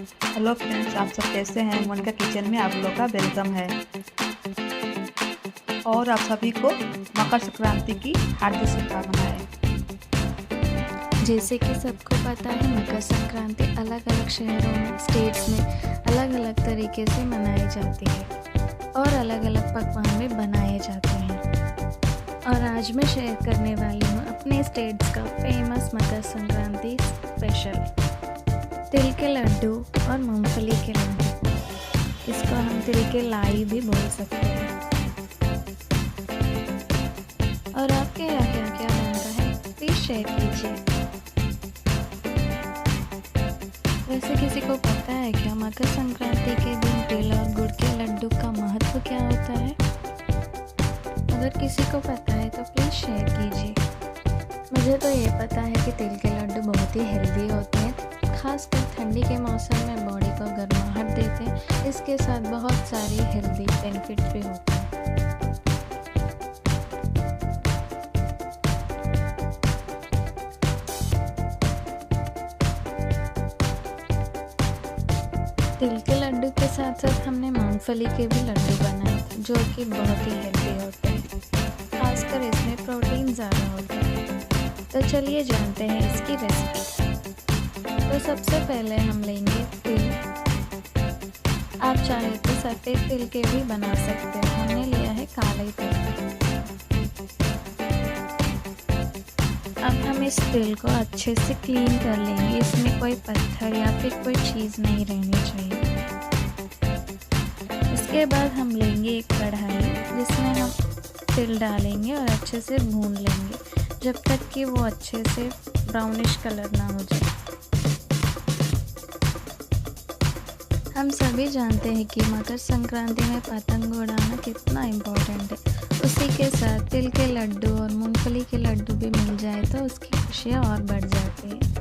Hello friends, आप सब कैसे हैं। मोनिका किचन में आप लोग का वेलकम है और आप सभी को मकर संक्रांति की हार्दिक शुभकामनाएं। जैसे कि सबको पता है, मकर संक्रांति अलग अलग शहरों में, स्टेट्स में अलग अलग तरीके से मनाई जाती है और अलग अलग पकवान भी बनाए जाते हैं। और आज मैं शेयर करने वाली हूँ अपने स्टेट्स का फेमस मकर संक्रांति स्पेशल तिल के लड्डू और मूंगफली के लड्डू। इसको हम तिल के लाई भी बोल सकते हैं। और आपके यहाँ क्या क्या बनता है, प्लीज़ शेयर कीजिए। वैसे किसी को पता है क्या, मकर संक्रांति के दिन तिल और गुड़ के लड्डू का महत्व क्या होता है? अगर किसी को पता है तो प्लीज़ शेयर कीजिए। मुझे तो ये पता है कि तिल के लड्डू बहुत ही हेल्दी होते हैं, खासकर ठंडी के मौसम में बॉडी को गर्माहट देते हैं। इसके साथ बहुत सारी हेल्दी बेनिफिट्स भी होते हैं। तिल के लड्डू के साथ साथ हमने मूंगफली के भी लड्डू बनाए थे, जो कि बहुत ही हेल्दी होते हैं। खासकर इसमें प्रोटीन ज़्यादा होता है। तो चलिए जानते हैं इसकी रेसिपी। तो सबसे पहले हम लेंगे तिल। आप चाहे तो सफ़ेद तिल के भी बना सकते हैं, हमने लिया है काले तिल। अब हम इस तिल को अच्छे से क्लीन कर लेंगे, इसमें कोई पत्थर या फिर कोई चीज़ नहीं रहनी चाहिए। इसके बाद हम लेंगे एक कढ़ाई, जिसमें हम तिल डालेंगे और अच्छे से भून लेंगे जब तक कि वो अच्छे से ब्राउनिश कलर ना हो जाए। हम सभी जानते हैं कि मकर संक्रांति में पतंग उड़ाना कितना इम्पोर्टेंट है। उसी के साथ तिल के लड्डू और मूंगफली के लड्डू भी मिल जाए तो उसकी खुशियाँ और बढ़ जाती है।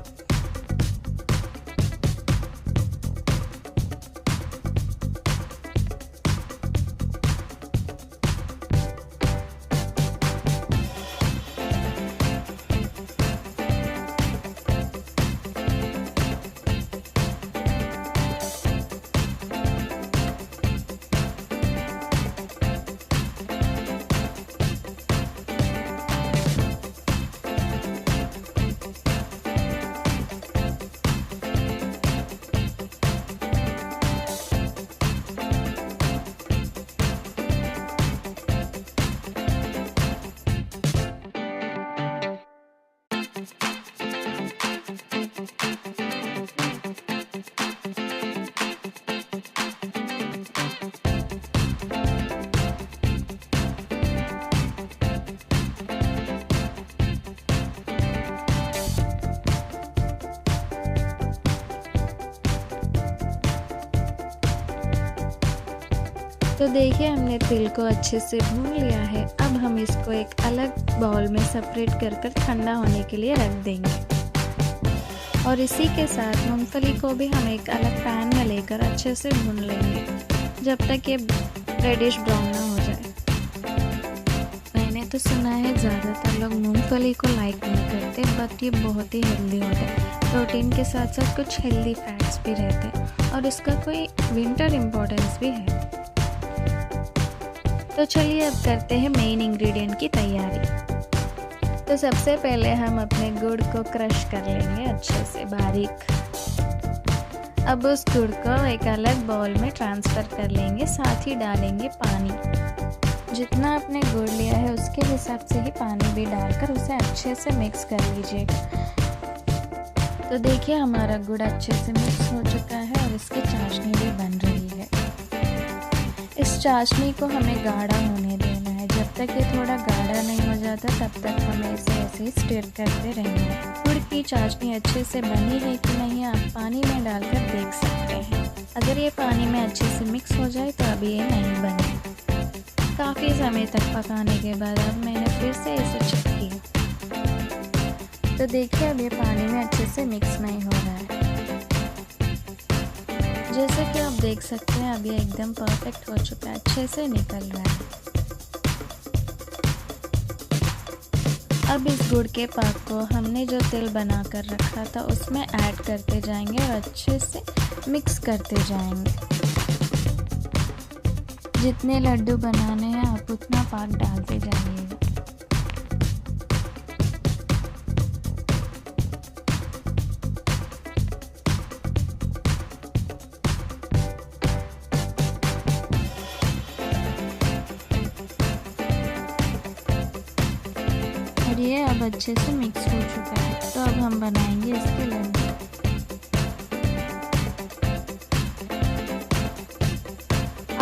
तो देखिए, हमने तिल को अच्छे से भून लिया है। अब हम इसको एक अलग बाउल में सेपरेट कर ठंडा होने के लिए रख देंगे। और इसी के साथ मूंगफली को भी हम एक अलग पैन में लेकर अच्छे से भून लेंगे जब तक ये रेडिश ब्राउन ना हो जाए। मैंने तो सुना है ज़्यादातर लोग मूंगफली को लाइक नहीं करते, बट ये बहुत ही हेल्दी होता है। प्रोटीन के साथ साथ कुछ हेल्दी फैट्स भी रहते हैं और इसका कोई विंटर इम्पोर्टेंस भी है। तो चलिए अब करते हैं मेन इंग्रेडिएंट की तैयारी। तो सबसे पहले हम अपने गुड़ को क्रश कर लेंगे अच्छे से बारीक। अब उस गुड़ को एक अलग बाउल में ट्रांसफ़र कर लेंगे, साथ ही डालेंगे पानी। जितना आपने गुड़ लिया है उसके हिसाब से ही पानी भी डालकर उसे अच्छे से मिक्स कर लीजिएगा। तो देखिए, हमारा गुड़ अच्छे से मिक्स हो चुका है और इसकी चाशनी भी बन रही है। इस चाशनी को हमें गाढ़ा होने देना है। जब तक ये थोड़ा गाढ़ा नहीं हो जाता तब तक हमें इसे ऐसे ही स्टिर करते रहना है। गुड़ की चाशनी अच्छे से बनी है कि नहीं, आप पानी में डालकर देख सकते हैं। अगर ये पानी में अच्छे से मिक्स हो जाए तो अभी ये नहीं बनी। काफ़ी समय तक पकाने के बाद अब मैंने फिर से इसे चेक किया। तो देखिए, अब ये पानी में अच्छे से मिक्स नहीं हो रहा है। जैसे कि आप देख सकते हैं, अब ये एकदम परफेक्ट हो चुका है, अच्छे से निकल रहा है। अब इस गुड़ के पाक को हमने जो तिल बना कर रखा था उसमें ऐड करते जाएंगे और अच्छे से मिक्स करते जाएंगे। जितने लड्डू बनाने हैं आप उतना पाक डालते जाइएगा। और ये अब अच्छे से मिक्स हो चुका है, तो अब हम बनाएंगे इसके लड्डू।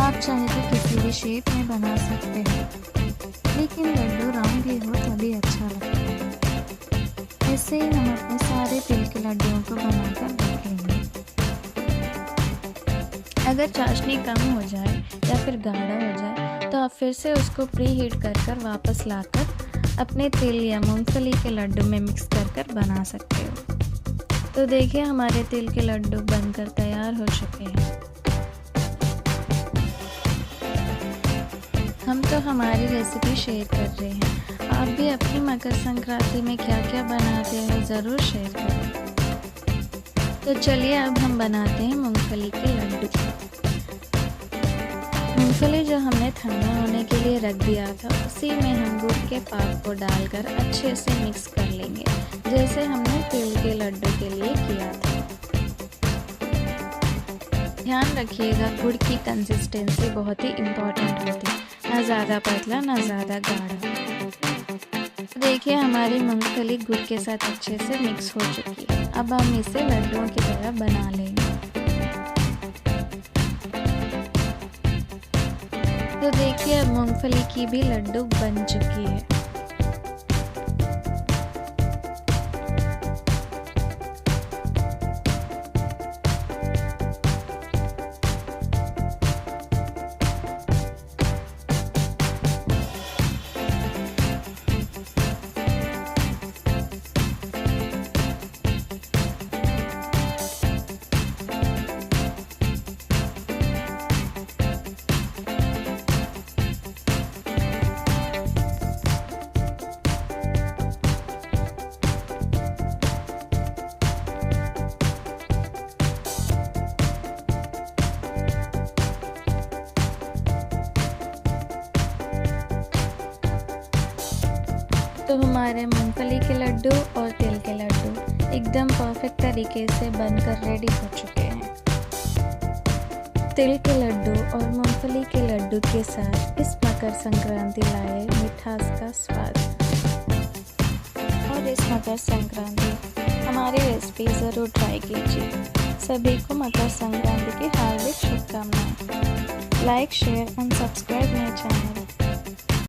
आप चाहे तो किसी भी शेप में बना सकते हैं, लेकिन लड्डू राउंड ही हो तभी अच्छा लगता है। ऐसे ही हम अपने सारे तिल के लड्डुओं को बनाकर रखेंगे। अगर चाशनी कम हो जाए या फिर गाढ़ा हो जाए तो आप फिर से उसको प्री हीट कर वापस लाकर अपने तिल या मूंगफली के लड्डू में मिक्स कर बना सकते हो। तो देखिए हमारे तिल के लड्डू बनकर तैयार हो चुके हैं। हम तो हमारी रेसिपी शेयर कर रहे हैं, आप भी अपनी मकर संक्रांति में क्या क्या बनाते हो ज़रूर शेयर करें। तो चलिए अब हम बनाते हैं मूंगफली के लड्डू। मूंगफली जो हमने ठंडा होने के लिए रख दिया था, उसी में हम गुड़ के पाक को डालकर अच्छे से मिक्स कर लेंगे, जैसे हमने तिल के लड्डू के लिए किया था। ध्यान रखिएगा गुड़ की कंसिस्टेंसी बहुत ही इम्पोर्टेंट होती है, ना ज़्यादा पतला ना ज़्यादा गाढ़ा। देखिए हमारी मूंगफली गुड़ के साथ अच्छे से मिक्स हो चुकी है। अब हम इसे लड्डुओं की तरह बना लेंगे। तो देखिए अब मूंगफली की भी लड्डू बन चुकी है। तो हमारे मूंगफली के लड्डू और तिल के लड्डू एकदम परफेक्ट तरीके से बनकर रेडी हो चुके हैं। तिल के लड्डू और मूंगफली के लड्डू के साथ इस मकर संक्रांति लाए मिठास का स्वाद। और इस मकर संक्रांति हमारी रेसिपी ज़रूर ट्राई कीजिए। सभी को मकर संक्रांति की हार्दिक शुभकामनाएं। Like, share and subscribe my channel.